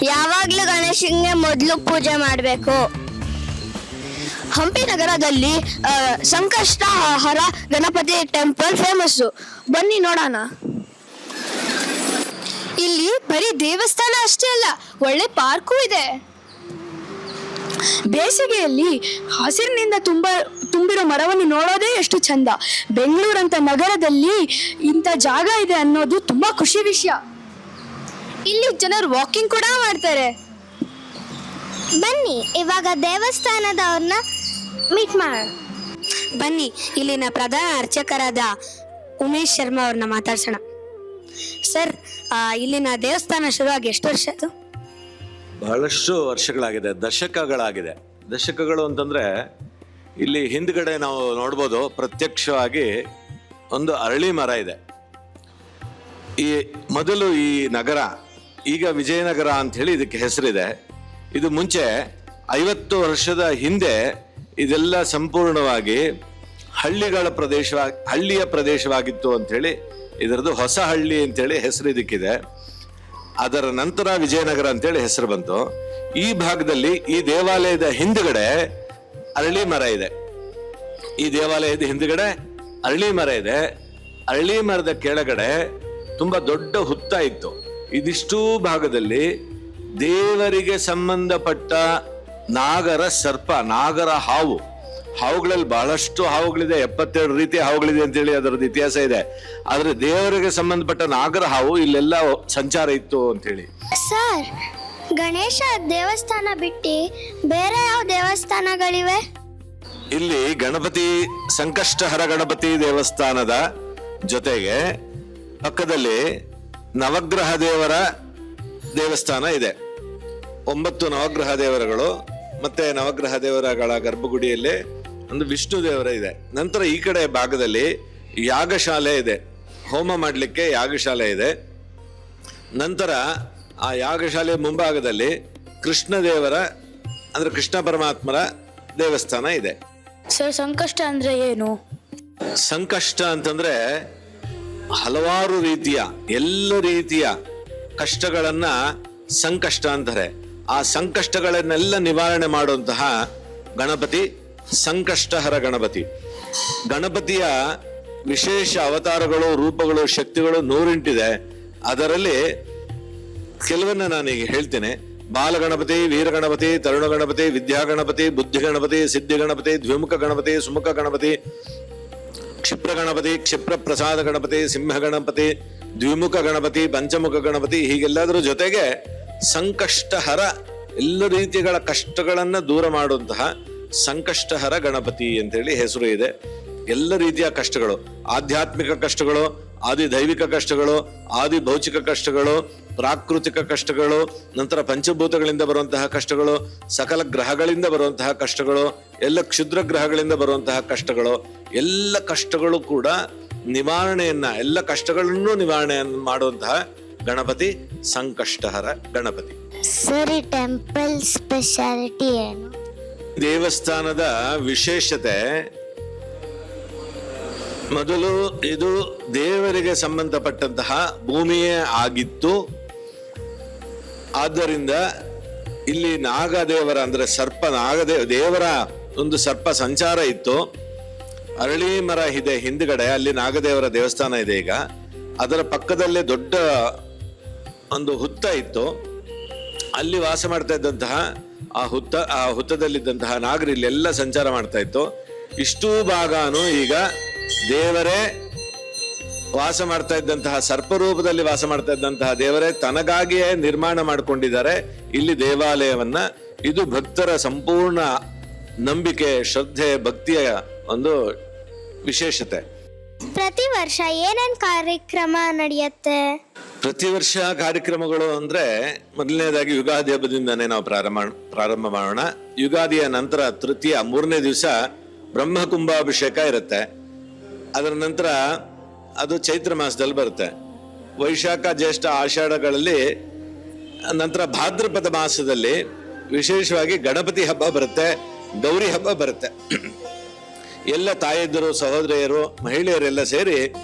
ಯಾವಾಗ್ಲೂ ಗಣೇಶನಿಗೆ ಮೊದಲು ಪೂಜೆ ಮಾಡಬೇಕು. ಹಂಪಿ ನಗರದಲ್ಲಿ ಸಂಕಷ್ಟಹರ ಗಣಪತಿ ಟೆಂಪಲ್ ಫೇಮಸ್ಸು. ಬನ್ನಿ ನೋಡೋಣ. ಇಲ್ಲಿ ಬರೀ ದೇವಸ್ಥಾನ ಅಷ್ಟೇ ಅಲ್ಲ, ಒಳ್ಳೆ ಪಾರ್ಕು ಇದೆ. ಬೇಸಿಗೆಯಲ್ಲಿ ಹಸಿರಿನಿಂದ ತುಂಬಿರೋ ಮರವನ್ನು ನೋಡೋದೇ ಎಷ್ಟು ಚಂದ. ಬೆಂಗಳೂರಂತ ನಗರದಲ್ಲಿ ಇಂಥ ಜಾಗ ಇದೆ ಅನ್ನೋದು ತುಂಬಾ ಖುಷಿ ವಿಷಯ. ಇಲ್ಲಿ ಜನರು ವಾಕಿಂಗ್ ಕೂಡ ಮಾಡ್ತಾರೆ. ಬನ್ನಿ ಇವಾಗ ದೇವಸ್ಥಾನದವ್ರನ್ನ ಮೀಟ್ ಮಾಡೋಣ. ಬನ್ನಿ ಇಲ್ಲಿನ ಪ್ರಧಾನ ಅರ್ಚಕರಾದ ಉಮೇಶ್ ಶರ್ಮಾ ಅವ್ರನ್ನ ಮಾತಾಡ್ಸೋಣ. ಸರ್, ಇಲ್ಲಿನ ದೇವಸ್ಥಾನ ಶುರುವಾಗಿ ಎಷ್ಟು ವರ್ಷ ಆಯ್ತು? ಬಹಳಷ್ಟು ವರ್ಷಗಳಾಗಿದೆ, ದಶಕಗಳಾಗಿದೆ. ದಶಕಗಳು ಅಂತಂದ್ರೆ ಇಲ್ಲಿ ಹಿಂದ್ಗಡೆ ನಾವು ನೋಡ್ಬೋದು, ಪ್ರತ್ಯಕ್ಷವಾಗಿ ಒಂದು ಅರಳಿ ಮರ ಇದೆ. ಈ ಮೊದಲು ಈ ನಗರ, ಈಗ ವಿಜಯನಗರ ಅಂತ ಹೇಳಿ ಇದಕ್ಕೆ ಹೆಸರಿದೆ. ಇದು ಮುಂಚೆ 50 ವರ್ಷದ ಹಿಂದೆ ಇದೆಲ್ಲ ಸಂಪೂರ್ಣವಾಗಿ ಹಳ್ಳಿಯ ಪ್ರದೇಶವಾಗಿತ್ತು ಅಂಥೇಳಿ ಇದರದ್ದು ಹೊಸ ಹಳ್ಳಿ ಅಂತೇಳಿ ಹೆಸರು ಇದಕ್ಕಿದೆ. ಅದರ ನಂತರ ವಿಜಯನಗರ ಅಂತೇಳಿ ಹೆಸರು ಬಂತು. ಈ ಭಾಗದಲ್ಲಿ ಈ ದೇವಾಲಯದ ಹಿಂದ್ಗಡೆ ಅರಳಿ ಮರ ಇದೆ. ಈ ದೇವಾಲಯದ ಹಿಂದ್ಗಡೆ ಅರಳಿ ಮರ ಇದೆ. ಅರಳಿ ಮರದ ಕೆಳಗಡೆ ತುಂಬಾ ದೊಡ್ಡ ಹುತ್ತ ಇತ್ತು. ಇದಿಷ್ಟೂ ಭಾಗದಲ್ಲಿ ದೇವರಿಗೆ ಸಂಬಂಧಪಟ್ಟ ನಾಗರ ಸರ್ಪ, ನಾಗರ ಹಾವುಗಳಲ್ಲಿ ಬಹಳಷ್ಟು ಹಾವುಗಳಿದೆ. 72 ರೀತಿಯ ಹಾವುಗಳಿದೆ ಅಂತೇಳಿ ಅದರದ್ದು ಇತಿಹಾಸ ಇದೆ. ಆದ್ರೆ ದೇವರಿಗೆ ಸಂಬಂಧಪಟ್ಟ ನಾಗರ ಹಾವು ಇಲ್ಲೆಲ್ಲ ಸಂಚಾರ ಇತ್ತು ಅಂತೇಳಿ. ಸರ್, ಗಣೇಶ ದೇವಸ್ಥಾನ ಬಿಟ್ಟು ಬೇರೆ ಯಾವ ದೇವಸ್ಥಾನಗಳಿವೆ? ಇಲ್ಲಿ ಗಣಪತಿ, ಸಂಕಷ್ಟಹರ ಗಣಪತಿ ದೇವಸ್ಥಾನದ ಜೊತೆಗೆ ಪಕ್ಕದಲ್ಲಿ ನವಗ್ರಹ ದೇವರ ದೇವಸ್ಥಾನ ಇದೆ. 9 ನವಗ್ರಹ ದೇವರುಗಳು, ಮತ್ತೆ ನವಗ್ರಹ ದೇವರಗಳ ಗರ್ಭಗುಡಿಯಲ್ಲಿ ಒಂದು ವಿಷ್ಣು ದೇವರ ಇದೆ. ನಂತರ ಈ ಕಡೆ ಭಾಗದಲ್ಲಿ ಯಾಗಶಾಲೆ ಇದೆ, ಹೋಮ ಮಾಡಲಿಕ್ಕೆ ಯಾಗಶಾಲೆ ಇದೆ. ನಂತರ ಆ ಯಾಗಶಾಲೆ ಮುಂಭಾಗದಲ್ಲಿ ಕೃಷ್ಣ ದೇವರ ಅಂದ್ರೆ ಕೃಷ್ಣ ಪರಮಾತ್ಮರ ದೇವಸ್ಥಾನ ಇದೆ. ಸರ್, ಸಂಕಷ್ಟ ಅಂದ್ರೆ ಏನು? ಸಂಕಷ್ಟ ಅಂತಂದ್ರೆ ಹಲವಾರು ರೀತಿಯ, ಎಲ್ಲ ರೀತಿಯ ಕಷ್ಟಗಳನ್ನ ಸಂಕಷ್ಟ ಅಂತಾರೆ. ಆ ಸಂಕಷ್ಟಗಳನ್ನೆಲ್ಲ ನಿವಾರಣೆ ಮಾಡುವಂತಹ ಗಣಪತಿ ಸಂಕಷ್ಟಹರ ಗಣಪತಿ. ಗಣಪತಿಯ ವಿಶೇಷ ಅವತಾರಗಳು, ರೂಪಗಳು, ಶಕ್ತಿಗಳು 108 ಅದರಲ್ಲಿ ಕೆಲವನ್ನ ನಾನೀಗ ಹೇಳ್ತೇನೆ. ಬಾಲಗಣಪತಿ, ವೀರಗಣಪತಿ, ತರುಣ ಗಣಪತಿ, ವಿದ್ಯಾಗಣಪತಿ, ಬುದ್ಧಿ ಗಣಪತಿ, ಸಿದ್ಧಿ ಗಣಪತಿ, ದ್ವಿಮುಖ ಗಣಪತಿ, ಸುಮುಖ ಗಣಪತಿ, ಕ್ಷಿಪ್ರ ಗಣಪತಿ, ಕ್ಷಿಪ್ರ ಪ್ರಸಾದ ಗಣಪತಿ, ಸಿಂಹ ಗಣಪತಿ, ದ್ವಿಮುಖ ಗಣಪತಿ, ಪಂಚಮುಖ ಗಣಪತಿ, ಹೀಗೆಲ್ಲದರ ಜೊತೆಗೆ ಸಂಕಷ್ಟಹರ, ಎಲ್ಲ ರೀತಿಗಳ ಕಷ್ಟಗಳನ್ನ ದೂರ ಮಾಡುವಂತಹ ಸಂಕಷ್ಟಹರ ಗಣಪತಿ ಅಂತೇಳಿ ಹೆಸರು ಇದೆ. ಎಲ್ಲ ರೀತಿಯ ಕಷ್ಟಗಳು, ಆಧ್ಯಾತ್ಮಿಕ ಕಷ್ಟಗಳು, ಆದಿ ದೈವಿಕ ಕಷ್ಟಗಳು, ಆದಿ ಭೌತಿಕ ಕಷ್ಟಗಳು, ಪ್ರಾಕೃತಿಕ ಕಷ್ಟಗಳು, ನಂತರ ಪಂಚಭೂತಗಳಿಂದ ಬರುವಂತಹ ಕಷ್ಟಗಳು, ಸಕಲ ಗ್ರಹಗಳಿಂದ ಬರುವಂತಹ ಕಷ್ಟಗಳು, ಎಲ್ಲ ಕ್ಷುದ್ರ ಗ್ರಹಗಳಿಂದ ಬರುವಂತಹ ಕಷ್ಟಗಳು, ಎಲ್ಲ ಕಷ್ಟಗಳು ಕೂಡ ನಿವಾರಣೆಯನ್ನ, ಎಲ್ಲ ಕಷ್ಟಗಳನ್ನು ನಿವಾರಣೆಯನ್ನು ಮಾಡುವಂತಹ ಗಣಪತಿ ಸಂಕಷ್ಟಹರ ಗಣಪತಿ. ಸರಿ, ಟೆಂಪಲ್ ಸ್ಪೆಷಾಲಿಟಿ ಏನು? ದೇವಸ್ಥಾನದ ವಿಶೇಷತೆ, ಮೊದಲು ಇದು ದೇವರಿಗೆ ಸಂಬಂಧಪಟ್ಟಂತಹ ಭೂಮಿಯೇ ಆಗಿತ್ತು. ಆದ್ದರಿಂದ ಇಲ್ಲಿ ನಾಗದೇವರ ಅಂದ್ರೆ ದೇವರ ಒಂದು ಸರ್ಪ ಸಂಚಾರ ಇತ್ತು. ಅರಳಿ ಮರ ಇದೆ ಹಿಂದ್ಗಡೆ, ಅಲ್ಲಿ ನಾಗದೇವರ ದೇವಸ್ಥಾನ ಇದೆ. ಈಗ ಅದರ ಪಕ್ಕದಲ್ಲೇ ದೊಡ್ಡ ಒಂದು ಹುತ್ತ ಇತ್ತು. ಅಲ್ಲಿ ವಾಸ ಮಾಡ್ತಾ ಇದ್ದಂತಹ ಆ ಹುತ್ತದಲ್ಲಿದ್ದಂತಹ ನಾಗರು ಇಲ್ಲೆಲ್ಲ ಸಂಚಾರ ಮಾಡ್ತಾ ಇತ್ತು. ಇಷ್ಟೂ ಭಾಗನು ಈಗ ದೇವರೇ ವಾಸ ಮಾಡ್ತಾ ಇದ್ದಂತಹ, ಸರ್ಪರೂಪದಲ್ಲಿ ವಾಸ ಮಾಡ್ತಾ ಇದ್ದಂತಹ ದೇವರೇ ತನಗಾಗಿಯೇ ನಿರ್ಮಾಣ ಮಾಡಿಕೊಂಡಿದ್ದಾರೆ ಇಲ್ಲಿ ದೇವಾಲಯವನ್ನ. ಇದು ಭಕ್ತರ ಸಂಪೂರ್ಣ ನಂಬಿಕೆ, ಶ್ರದ್ಧೆ, ಭಕ್ತಿಯ ಒಂದು ವಿಶೇಷತೆ. ಪ್ರತಿ ವರ್ಷ ಏನೇನ್ ಕಾರ್ಯಕ್ರಮ ನಡೆಯುತ್ತೆ? ಪ್ರತಿ ವರ್ಷ ಕಾರ್ಯಕ್ರಮಗಳು ಅಂದ್ರೆ ಮೊದಲನೇದಾಗಿ ಯುಗಾದಿ ಹಬ್ಬದಿಂದಾನೇ ನಾವು ಪ್ರಾರಂಭ ಮಾಡೋಣ. ಯುಗಾದಿಯ ನಂತರ ತೃತೀಯ 3ನೇ ದಿವಸ ಬ್ರಹ್ಮಕುಂಭಾಭಿಷೇಕ ಇರುತ್ತೆ. ಅದರ ನಂತರ ಅದು ಚೈತ್ರ ಮಾಸದಲ್ಲಿ ಬರುತ್ತೆ. ವೈಶಾಖ, ಜ್ಯೇಷ್ಠ, ಆಷಾಢಗಳಲ್ಲಿ, ನಂತರ ಭಾದ್ರಪದ ಮಾಸದಲ್ಲಿ ವಿಶೇಷವಾಗಿ ಗಣಪತಿ ಹಬ್ಬ ಬರುತ್ತೆ, ಗೌರಿ ಹಬ್ಬ ಬರುತ್ತೆ. ಎಲ್ಲ ತಾಯಂದಿರು, ಸಹೋದರಿಯರು, ಮಹಿಳೆಯರೆಲ್ಲ ಸೇರಿ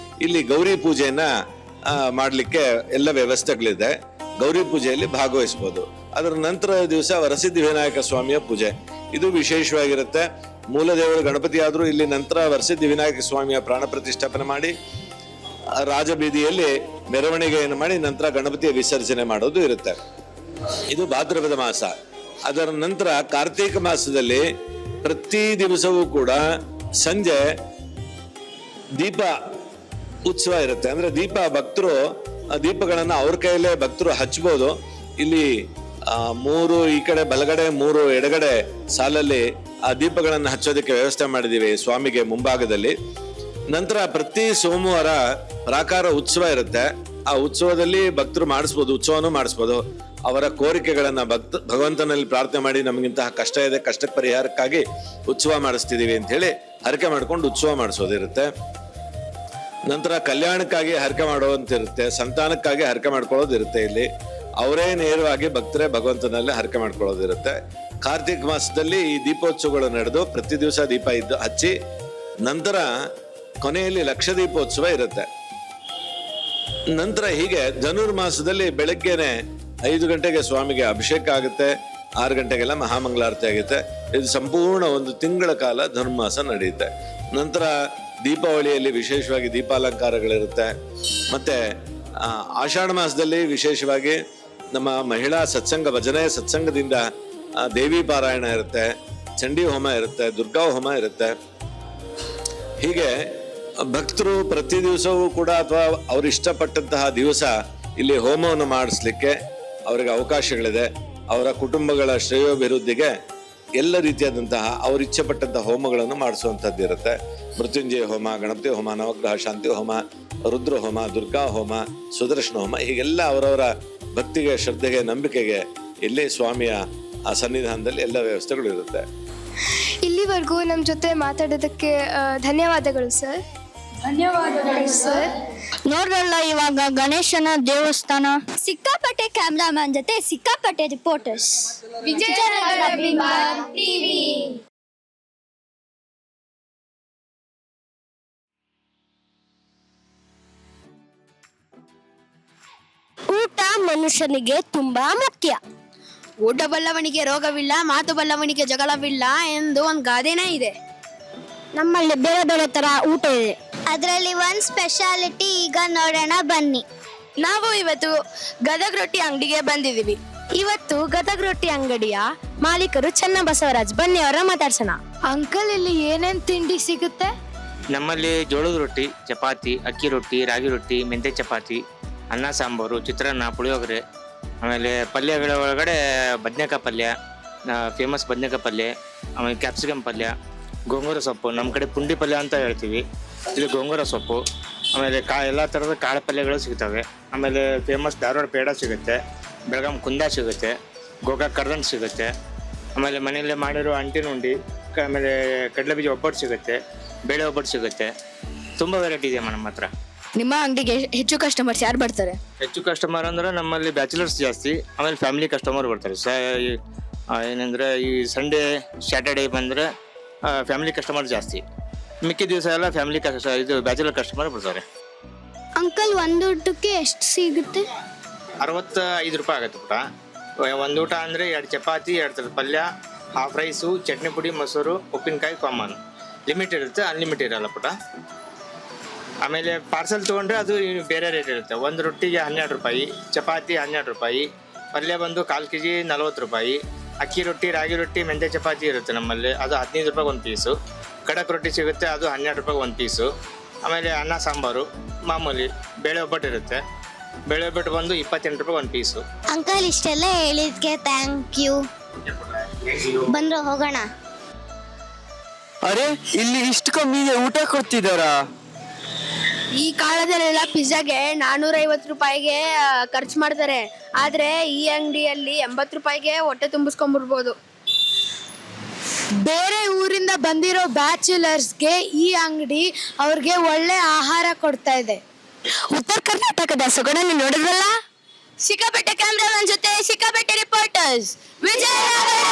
ಇಲ್ಲಿ ಗೌರಿ ಪೂಜೆಯನ್ನ ಮಾಡಲಿಕ್ಕೆ ಎಲ್ಲ ವ್ಯವಸ್ಥೆಗಳಿದೆ. ಗೌರಿ ಪೂಜೆಯಲ್ಲಿ ಭಾಗವಹಿಸಬಹುದು. ಅದರ ನಂತರ ದಿವಸ ವರಸಿದ್ಧಿ ವಿನಾಯಕ ಸ್ವಾಮಿಯ ಪೂಜೆ, ಇದು ವಿಶೇಷವಾಗಿರುತ್ತೆ. ಮೂಲ ದೇವರು ಗಣಪತಿ ಆದರೂ ಇಲ್ಲಿ ನಂತರ ವರಸಿದ್ಧಿ ವಿನಾಯಕ ಸ್ವಾಮಿಯ ಪ್ರಾಣ ಪ್ರತಿಷ್ಠಾಪನೆ ಮಾಡಿ ರಾಜಬೀದಿಯಲ್ಲಿ ಮೆರವಣಿಗೆಯನ್ನು ಮಾಡಿ ನಂತರ ಗಣಪತಿಯ ವಿಸರ್ಜನೆ ಮಾಡೋದು ಇರುತ್ತೆ. ಇದು ಭಾದ್ರಪದ ಮಾಸ. ಅದರ ನಂತರ ಕಾರ್ತೀಕ ಮಾಸದಲ್ಲಿ ಪ್ರತಿ ದಿವಸವೂ ಕೂಡ ಸಂಜೆ ದೀಪ ಉತ್ಸವ ಇರುತ್ತೆ. ಅಂದ್ರೆ ಭಕ್ತರು ದೀಪಗಳನ್ನ ಅವ್ರ ಕೈಯಲ್ಲೇ ಭಕ್ತರು ಹಚ್ಬೋದು. ಇಲ್ಲಿ 3 ಈ ಕಡೆ ಬಲಗಡೆ 3 ಎಡಗಡೆ ಸಾಲಲ್ಲಿ ಆ ದೀಪಗಳನ್ನು ಹಚ್ಚೋದಕ್ಕೆ ವ್ಯವಸ್ಥೆ ಮಾಡಿದೀವಿ ಸ್ವಾಮಿಗೆ ಮುಂಭಾಗದಲ್ಲಿ. ನಂತರ ಪ್ರತಿ ಸೋಮವಾರ ಪ್ರಾಕಾರ ಉತ್ಸವ ಇರುತ್ತೆ. ಆ ಉತ್ಸವದಲ್ಲಿ ಭಕ್ತರು ಉತ್ಸವನೂ ಮಾಡಿಸ್ಬೋದು. ಅವರ ಕೋರಿಕೆಗಳನ್ನ ಭಗವಂತನಲ್ಲಿ ಪ್ರಾರ್ಥನೆ ಮಾಡಿ, ನಮಗಿಂತಹ ಕಷ್ಟ ಇದೆ, ಕಷ್ಟಕ್ಕೆ ಪರಿಹಾರಕ್ಕಾಗಿ ಉತ್ಸವ ಮಾಡಿಸ್ತಿದೀವಿ ಅಂತ ಹೇಳಿ ಹರಕೆ ಮಾಡ್ಕೊಂಡು ಉತ್ಸವ ಮಾಡಿಸೋದಿರುತ್ತೆ. ನಂತರ ಕಲ್ಯಾಣಕ್ಕಾಗಿ ಹರಕೆ ಮಾಡೋವಂತಿರುತ್ತೆ, ಸಂತಾನಕ್ಕಾಗಿ ಹರಕೆ ಮಾಡ್ಕೊಳ್ಳೋದಿರುತ್ತೆ. ಇಲ್ಲಿ ಅವರೇ ನೇರವಾಗಿ ಭಕ್ತರೇ ಭಗವಂತನಲ್ಲಿ ಹರಕೆ ಮಾಡ್ಕೊಳ್ಳೋದಿರುತ್ತೆ. ಕಾರ್ತಿಕ ಮಾಸದಲ್ಲಿ ಈ ದೀಪೋತ್ಸವಗಳು ನಡೆದು ಪ್ರತಿ ದಿವಸ ದೀಪ ಹಚ್ಚಿ ನಂತರ ಕೊನೆಯಲ್ಲಿ ಲಕ್ಷ ದೀಪೋತ್ಸವ ಇರುತ್ತೆ. ನಂತರ ಹೀಗೆ ಧನುರ್ಮಾಸದಲ್ಲಿ ಬೆಳಗ್ಗೆನೆ 5 ಗಂಟೆಗೆ ಸ್ವಾಮಿಗೆ ಅಭಿಷೇಕ ಆಗುತ್ತೆ, 6 ಗಂಟೆಗೆಲ್ಲ ಮಹಾಮಂಗಳಾರತಿ ಆಗುತ್ತೆ. ಇದು ಸಂಪೂರ್ಣ 1 ತಿಂಗಳ ಕಾಲ ಧನುರ್ಮಾಸ ನಡೆಯುತ್ತೆ. ನಂತರ ದೀಪಾವಳಿಯಲ್ಲಿ ವಿಶೇಷವಾಗಿ ದೀಪಾಲಂಕಾರಗಳಿರುತ್ತೆ. ಮತ್ತೆ ಆಷಾಢ ಮಾಸದಲ್ಲಿ ವಿಶೇಷವಾಗಿ ನಮ್ಮ ಮಹಿಳಾ ಭಜನೆ ಸತ್ಸಂಗದಿಂದ ದೇವಿ ಪಾರಾಯಣ ಇರುತ್ತೆ, ಚಂಡಿ ಹೋಮ ಇರುತ್ತೆ, ದುರ್ಗಾ ಹೋಮ ಇರುತ್ತೆ. ಹೀಗೆ ಭಕ್ತರು ಪ್ರತಿ ದಿವಸವೂ ಕೂಡ ಅಥವಾ ಅವ್ರು ಇಷ್ಟಪಟ್ಟಂತಹ ದಿವಸ ಇಲ್ಲಿ ಹೋಮವನ್ನು ಮಾಡಿಸ್ಲಿಕ್ಕೆ ಅವರಿಗೆ ಅವಕಾಶಗಳಿದೆ. ಅವರ ಕುಟುಂಬಗಳ ಶ್ರೇಯೋಭಿವೃದ್ಧಿಗೆ ಎಲ್ಲ ರೀತಿಯಾದಂತಹ ಅವ್ರು ಇಚ್ಛೆ ಪಟ್ಟಂತಹ ಹೋಮಗಳನ್ನು ಮಾಡಿಸುವಂಥದ್ದು ಇರುತ್ತೆ. ಮೃತ್ಯುಂಜಯ ಹೋಮ, ಗಣಪತಿ ಹೋಮ, ನವಗ್ರಹ ಶಾಂತಿ ಹೋಮ, ರುದ್ರ ಹೋಮ, ದುರ್ಗಾ ಹೋಮ, ಸುದರ್ಶನ ಹೋಮ, ಹೀಗೆಲ್ಲ ಅವರವರ ಭಕ್ತಿಗೆ, ಶ್ರದ್ಧೆಗೆ, ನಂಬಿಕೆಗೆ ಇಲ್ಲಿ ಸ್ವಾಮಿಯ ಆ ಸನ್ನಿಧಾನದಲ್ಲಿ ಎಲ್ಲ ವ್ಯವಸ್ಥೆಗಳು ಇರುತ್ತೆ. ಇಲ್ಲಿವರೆಗೂ ನಮ್ಮ ಜೊತೆ ಮಾತಾಡೋದಕ್ಕೆ ಧನ್ಯವಾದಗಳು ಸರ್. ಧನ್ಯವಾದಗಳು ಸರ್. ನೋಡ್ರಲ್ಲ, ಇವಾಗ ಗಣೇಶನ ದೇವಸ್ಥಾನ, ಸಿಕ್ಕಾಪಟ್ಟೆ ಕ್ಯಾಮ್ರಾಮನ್ ಜೊತೆ ಸಿಕ್ಕಾಪಟ್ಟೆ ರಿಪೋರ್ಟರ್ಸ್. ವಿಜಯನಗರ ಬಿಂಬಾರ್ ಟಿವಿ. ಊಟ ಮನುಷ್ಯನಿಗೆ ತುಂಬಾ ಮುಖ್ಯ. ಊಟ ಬಲ್ಲವನಿಗೆ ರೋಗವಿಲ್ಲ, ಮಾತು ಬಲ್ಲವನಿಗೆ ಜಗಳವಿಲ್ಲ ಎಂದು ಒಂದು ಗಾದೆನೇ ಇದೆ. ನಮ್ಮಲ್ಲಿ ಬೇರೆ ಬೇರೆ ತರ ಊಟ ಇದೆ. ಅದರಲ್ಲಿ ಒಂದು ಸ್ಪೆಷಾಲಿಟಿ ಈಗ ನೋಡೋಣ ಬನ್ನಿ. ನಾವು ಇವತ್ತು ಗದಗ ರೊಟ್ಟಿ ಅಂಗಡಿಗೆ ಬಂದಿದ್ದೀವಿ. ಇವತ್ತು ಗದಗ ರೊಟ್ಟಿ ಅಂಗಡಿಯ ಮಾಲೀಕರು ಚನ್ನಬಸವರಾಜ್, ಬನ್ನಿ ಅವರ ಮಾತಾಡ್ಸೋಣ. ಅಂಕಲ್, ಇಲ್ಲಿ ಏನೇನ್ ತಿಂಡಿ ಸಿಗುತ್ತೆ? ನಮ್ಮಲ್ಲಿ ಜೋಳದ ರೊಟ್ಟಿ, ಚಪಾತಿ, ಅಕ್ಕಿ ರೊಟ್ಟಿ, ರಾಗಿ ರೊಟ್ಟಿ, ಮೆಂತೆ ಚಪಾತಿ, ಅನ್ನ ಸಾಂಬಾರು, ಚಿತ್ರಾನ್ನ, ಪುಳಿಯೋಗರೆ, ಆಮೇಲೆ ಪಲ್ಯಗಳ ಒಳಗಡೆ ಬದನೆಕಾಯಿ ಪಲ್ಯ, ಫೇಮಸ್ ಬದನೆಕಾಯಿ ಪಲ್ಯ, ಆಮೇಲೆ ಕ್ಯಾಪ್ಸಿಕಮ್ ಪಲ್ಯ, ಗೋಂಗೂರ ಸೊಪ್ಪು, ನಮ್ಮ ಕಡೆ ಪುಂಡಿ ಪಲ್ಯ ಅಂತ ಹೇಳ್ತೀವಿ, ಇದು ಗೋಂಗೂರ ಸೊಪ್ಪು, ಆಮೇಲೆ ಎಲ್ಲ ಥರದ ಕಾಳು ಪಲ್ಯಗಳು ಸಿಗ್ತವೆ. ಆಮೇಲೆ ಫೇಮಸ್ ಧಾರವಾಡ ಪೇಡ ಸಿಗುತ್ತೆ, ಬೆಳಗಾಂ ಕುಂದ ಸಿಗುತ್ತೆ, ಗೋಕಾಕ್ ಕರ್ದಂಟು ಸಿಗುತ್ತೆ, ಆಮೇಲೆ ಮನೆಯಲ್ಲೇ ಮಾಡಿರೋ ಅಂಟಿನ ಉಂಡಿ, ಆಮೇಲೆ ಕಡಲೆ ಬೀಜ ಒಬ್ಬಟ್ಟು ಸಿಗುತ್ತೆ, ಬೇಳೆ ಒಬ್ಬಟ್ಟು ಸಿಗುತ್ತೆ. ತುಂಬ ವೆರೈಟಿ ಇದೆ ನಮ್ಮ ಹತ್ರ. ನಿಮ್ಮ ಅಂಗಡಿಗೆ ಹೆಚ್ಚು ಕಸ್ಟಮರ್ಸ್ ಯಾರು ಬರ್ತಾರೆ? ಹೆಚ್ಚು ಕಸ್ಟಮರ್ ಅಂದ್ರೆ ನಮ್ಮಲ್ಲಿ ಬ್ಯಾಚುಲರ್ಸ್ ಜಾಸ್ತಿ, ಆಮೇಲೆ ಫ್ಯಾಮಿಲಿ ಕಸ್ಟಮರ್ ಬರ್ತಾರೆ. ಏನಂದರೆ ಈ ಸಂಡೇ ಸ್ಯಾಟರ್ಡೇ ಬಂದರೆ ಫ್ಯಾಮಿಲಿ ಕಸ್ಟಮರ್ ಜಾಸ್ತಿ, ಮಿಕ್ಕಿದ ದಿವಸ ಎಲ್ಲ ಫ್ಯಾಮಿಲಿ ಇದು ಬ್ಯಾಚುಲರ್ ಕಸ್ಟಮರ್ ಬರ್ತಾರೆ. ಅಂಕಲ್, ಒಂದು ಊಟಕ್ಕೆ ಎಷ್ಟು ಸಿಗುತ್ತೆ? 65 ರೂಪಾಯಿ ಆಗುತ್ತೆ ಪುಟ. ಒಂದು ಊಟ ಅಂದರೆ 2 ಚಪಾತಿ, 2 ಥರದ ಪಲ್ಯ, ಹಾಫ್ ರೈಸು, ಚಟ್ನಿ ಪುಡಿ, ಮೊಸರು, ಉಪ್ಪಿನಕಾಯಿ ಕಾಮನ್. ಲಿಮಿಟ್ ಇರುತ್ತೆ, ಅನ್ಲಿಮಿಟ್ ಇರಲ್ಲ ಪುಟ. ಆಮೇಲೆ ಪಾರ್ಸಲ್ ತೊಗೊಂಡ್ರೆ ಅದು ಬೇರೆ ರೇಟ್ ಇರುತ್ತೆ. ಒಂದು ರೊಟ್ಟಿಗೆ 12 ರೂಪಾಯಿ, ಚಪಾತಿ 12 ರೂಪಾಯಿ, ಪಲ್ಯ ಬಂದು 1/4 kg 40 ರೂಪಾಯಿ, ಅಕ್ಕಿ ರೊಟ್ಟಿ, ರಾಗಿ ರೊಟ್ಟಿ, ಮೆಂತೆ ಚಪಾತಿ ಇರುತ್ತೆ ನಮ್ಮಲ್ಲಿ, ಅದು 15 ರೂಪಾಯಿ ಒಂದು ಪೀಸು. ಖಡಕ್ ರೊಟ್ಟಿ ಸಿಗುತ್ತೆ, ಅದು 12 ರೂಪಾಯಿ ಒಂದು ಪೀಸು. ಆಮೇಲೆ ಅನ್ನ ಸಾಂಬಾರು ಮಾಮೂಲಿ, ಬೇಳೆ ಒಬ್ಬಟ್ಟು ಇರುತ್ತೆ, ಬೇಳೆ ಒಬ್ಬಟ್ಟು ಬಂದು 28 ರೂಪಾಯಿ ಒಂದು ಪೀಸು. ಅಂಕಲ್, ಇಷ್ಟೆಲ್ಲ ಹೇಳಿದ್ಕೆ ಥ್ಯಾಂಕ್ ಯು. ಬಂದ್ರೆ ಹೋಗೋಣ. ಅರೆ, ಇಲ್ಲಿ ಇಷ್ಟು ಕಮ್ಮಿಗೆ ಊಟ ಕೊಡ್ತಿದಾರಾ? ಈ ಕಾಲದಲ್ಲೆಲ್ಲ ಪಿಜ್ಜಾಗೆ 450 ರೂಪಾಯಿಗೆ ಖರ್ಚು ಮಾಡ್ತಾರೆ. ಆದರೆ ಈ ಅಂಗಡಿಯಲ್ಲಿ 80 ರೂಪಾಯಿಗೆ ಹೊಟ್ಟೆ ತುಂಬಿಸ್ಕೊಂಡ್ಬಿಡ್ಬೋದು. ಬೇರೆ ಊರಿಂದ ಬಂದಿರೋ ಬ್ಯಾಚುಲರ್ಸ್ಗೆ ಈ ಅಂಗಡಿ ಅವ್ರಿಗೆ ಒಳ್ಳೆ ಆಹಾರ ಕೊಡ್ತಾ ಇದೆ. ಉತ್ತರ ಕರ್ನಾಟಕದ ಸೊಗಡನ್ನು ನೋಡಿದ್ರಲ್ಲ? ಸಿಕ್ಕಾಪಟ್ಟೆ ಕ್ಯಾಮ್ರಾಮನ್ ಜೊತೆ ಸಿಕ್ಕಾಪಟ್ಟೆ ರಿಪೋರ್ಟರ್ಸ್. ವಿಜಯನಗರ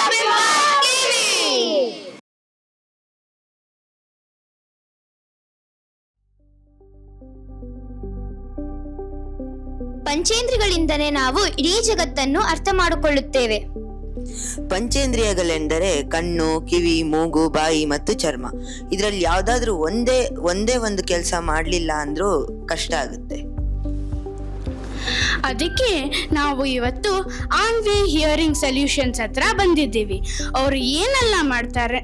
ಪಂಚೇಂದ್ರಿಯಗಳಿಂದಲೇ ನಾವು ಇಡೀ ಜಗತ್ತನ್ನು ಅರ್ಥ ಮಾಡಿಕೊಳ್ಳುತ್ತೇವೆ. ಪಂಚೇಂದ್ರಿಯಗಳೆಂದರೆ ಕಣ್ಣು, ಕಿವಿ, ಮೂಗು, ಬಾಯಿ ಮತ್ತು ಚರ್ಮ. ಇದರಲ್ಲಿ ಯಾವ್ದಾದ್ರೂ ಒಂದೇ ಒಂದು ಕೆಲಸ ಮಾಡಲಿಲ್ಲ ಅಂದ್ರೂ ಕಷ್ಟ ಆಗುತ್ತೆ. ಅದಕ್ಕೆ ನಾವು ಇವತ್ತು ಆನ್ವಿ ಹಿಯರಿಂಗ್ ಸೊಲ್ಯೂಷನ್ಸ್ ಹತ್ರ ಬಂದಿದ್ದೀವಿ. ಅವರು ಏನೆಲ್ಲ ಮಾಡ್ತಾರೆ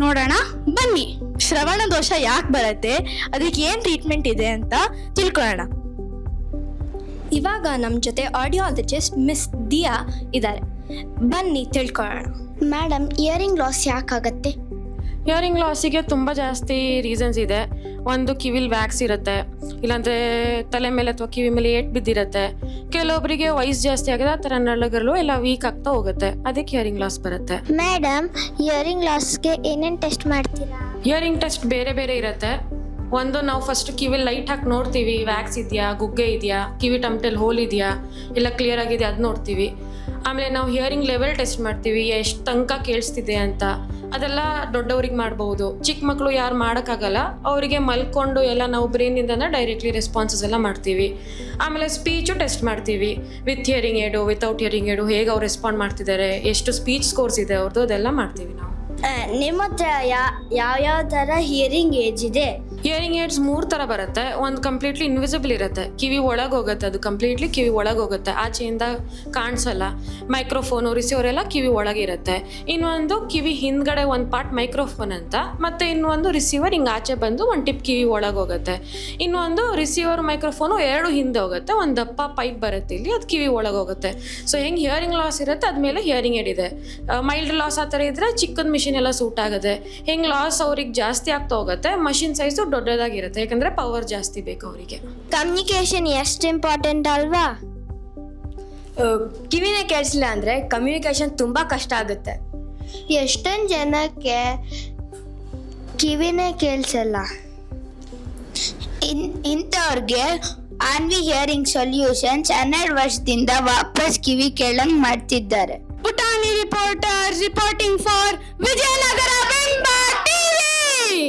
ನೋಡೋಣ ಬನ್ನಿ. ಶ್ರವಣ ದೋಷ ಯಾಕೆ ಬರುತ್ತೆ, ಅದಕ್ಕೆ ಏನು ಟ್ರೀಟ್ಮೆಂಟ್ ಇದೆ ಅಂತ ತಿಳ್ಕೊಳ್ಳೋಣ. ಇವಾಗ ನಮ್ಮ ಜೊತೆ ಆಡಿಯಾಲಜಿಸ್ಟ್ ಮಿಸ್ ದಿಯಾ ಇದ್ದಾರೆ. ಬನ್ನಿ ತಿಳ್ಕೊಳ್ಳೋಣ. ಮೇಡಮ್, ಇಯರಿಂಗ್ ಲಾಸ್ ಯಾಕಾಗತ್ತೆ? ಇಯರಿಂಗ್ ಲಾಸಿಗೆ ತುಂಬ ಜಾಸ್ತಿ ರೀಸನ್ಸ್ ಇದೆ. ಒಂದು ಕಿವಿಲ್ ವ್ಯಾಕ್ಸ್ ಇರುತ್ತೆ, ಇಲ್ಲಾಂದರೆ ತಲೆ ಮೇಲೆ ಅಥವಾ ಕಿವಿ ಮೇಲೆ ಏಟ್ ಬಿದ್ದಿರುತ್ತೆ. ಕೆಲವೊಬ್ಬರಿಗೆ ವಯಸ್ಸು ಜಾಸ್ತಿ ಆಗಿದೆ, ಆ ಥರ ನರಗಳು ಎಲ್ಲ ವೀಕ್ ಆಗ್ತಾ ಹೋಗುತ್ತೆ, ಅದಕ್ಕೆ ಇಯರಿಂಗ್ ಲಾಸ್ ಬರುತ್ತೆ. ಮೇಡಮ್, ಇಯರಿಂಗ್ ಲಾಸ್ಗೆ ಏನೇನು ಟೆಸ್ಟ್ ಮಾಡ್ತೀರಾ? ಇಯರಿಂಗ್ ಟೆಸ್ಟ್ ಬೇರೆ ಬೇರೆ ಇರುತ್ತೆ. ಒಂದು, ನಾವು ಫಸ್ಟ್ ಕಿವಿ ಲೈಟ್ ಹಾಕಿ ನೋಡ್ತೀವಿ, ವ್ಯಾಕ್ಸ್ ಇದೆಯಾ, ಗುಗ್ಗೆ ಇದೆಯಾ, ಕಿವಿ ಟಮ್ಟೆಲ್ ಹೋಲ್ ಇದೆಯಾ, ಎಲ್ಲ ಕ್ಲಿಯರ್ ಆಗಿದೆ ಅದು ನೋಡ್ತೀವಿ. ಆಮೇಲೆ ನಾವು ಹಿಯರಿಂಗ್ ಲೆವೆಲ್ ಟೆಸ್ಟ್ ಮಾಡ್ತೀವಿ, ಎಷ್ಟು ತನಕ ಕೇಳಿಸ್ತಿದೆ ಅಂತ. ಅದೆಲ್ಲ ದೊಡ್ಡವ್ರಿಗೆ ಮಾಡ್ಬೋದು, ಚಿಕ್ಕ ಮಕ್ಕಳು ಯಾರು ಮಾಡೋಕ್ಕಾಗಲ್ಲ, ಅವರಿಗೆ ಮಲ್ಕೊಂಡು ಎಲ್ಲ ನಾವು ಬ್ರೈನಿಂದನೇ ಡೈರೆಕ್ಟ್ಲಿ ರೆಸ್ಪಾನ್ಸಸ್ ಎಲ್ಲ ಮಾಡ್ತೀವಿ. ಆಮೇಲೆ ಸ್ಪೀಚು ಟೆಸ್ಟ್ ಮಾಡ್ತೀವಿ, ವಿತ್ ಹಿಯರಿಂಗ್ ಏಡು, ವಿತೌಟ್ ಹಿಯರಿಂಗ್ ಏಡು, ಹೇಗೆ ಅವ್ರು ರೆಸ್ಪಾಂಡ್ ಮಾಡ್ತಿದ್ದಾರೆ, ಎಷ್ಟು ಸ್ಪೀಚ್ ಸ್ಕೋರ್ಸ್ ಇದೆ ಅವ್ರದ್ದು, ಅದೆಲ್ಲ ಮಾಡ್ತೀವಿ ನಾವು. ನಿಮ್ಮ ಹತ್ರ ಯಾವ ಥರ ಹಿಯರಿಂಗ್ ಏಜ್ ಇದೆ? ಹಿಯರಿಂಗ್ ಏಡ್ಸ್ 3 ಥರ ಬರುತ್ತೆ. ಒಂದು ಕಂಪ್ಲೀಟ್ಲಿ ಇನ್ವಿಸಿಬಲ್ ಇರುತ್ತೆ, ಕಿವಿ ಒಳಗೆ ಹೋಗುತ್ತೆ, ಅದು ಕಂಪ್ಲೀಟ್ಲಿ ಕಿವಿ ಒಳಗೆ ಹೋಗುತ್ತೆ, ಆಚೆಯಿಂದ ಕಾಣಿಸಲ್ಲ. ಮೈಕ್ರೋಫೋನು, ರಿಸೀವರ್ ಎಲ್ಲ ಕಿವಿ ಒಳಗೆ ಇರುತ್ತೆ. ಇನ್ನೊಂದು ಕಿವಿ ಹಿಂದ್ಗಡೆ ಒಂದು ಪಾರ್ಟ್ ಮೈಕ್ರೋಫೋನ್ ಅಂತ, ಮತ್ತು ಇನ್ನೊಂದು ರಿಸೀವರ್ ಹಿಂಗೆ ಆಚೆ ಬಂದು ಒಂದು ಟಿಪ್ ಕಿವಿ ಒಳಗೆ ಹೋಗುತ್ತೆ. ಇನ್ನೊಂದು ರಿಸೀವರ್ ಮೈಕ್ರೋಫೋನು 2 ಹಿಂದೆ ಹೋಗುತ್ತೆ, ಒಂದು ದಪ್ಪ ಪೈಪ್ ಬರುತ್ತೆ ಇಲ್ಲಿ, ಅದು ಕಿವಿ ಒಳಗೆ ಹೋಗುತ್ತೆ. ಸೊ ಹೆಂಗೆ ಹಿಯರಿಂಗ್ ಲಾಸ್ ಇರುತ್ತೆ ಅದ್ಮೇಲೆ ಹಿಯರಿಂಗ್ ಏಡ್ ಇದೆ. ಮೈಲ್ಡ್ ಲಾಸ್ ಆ ಥರ ಇದ್ದರೆ ಚಿಕ್ಕದ ಮಿಷಿನ್ ಎಲ್ಲ ಸೂಟ್ ಆಗುತ್ತೆ. ಹೆಂಗೆ ಲಾಸ್ ಅವ್ರಿಗೆ ಜಾಸ್ತಿ ಆಗ್ತಾ ಹೋಗುತ್ತೆ, ಮಷಿನ್ ಸೈಜು ದೊಡ್ಡದಾಗಿರುತ್ತೆ, ಯಾಕಂದ್ರೆ ಪವರ್ ಜಾಸ್ತಿ ಬೇಕು ಅವರಿಗೆ. ಕಮ್ಯುನಿಕೇಶನ್ ಎಷ್ಟು ಇಂಪಾರ್ಟೆಂಟ್ ಅಲ್ವಾ? ಕಿವಿನೇ ಕೇಳಿಸಿಲ್ಲ ಅಂದರೆ ಕಮ್ಯುನಿಕೇಶನ್ ತುಂಬ ಕಷ್ಟ ಆಗುತ್ತೆ. ಎಷ್ಟೊಂದು ಜನಕ್ಕೆ ಕಿವಿನೇ ಕೇಳಿಸಲ್ಲ. ಇಂಥವ್ರಿಗೆ ಆನ್ವಿ ಹಿಯರಿಂಗ್ ಸೊಲ್ಯೂಷನ್ಸ್ 12 ವರ್ಷದಿಂದ ವಾಪಸ್ ಕಿವಿ ಕೇಳಂಗ್ ಮಾಡ್ತಿದ್ದಾರೆ. ಪುಟಾಣಿ reporters reporting for Vijayanagara Bimba TV.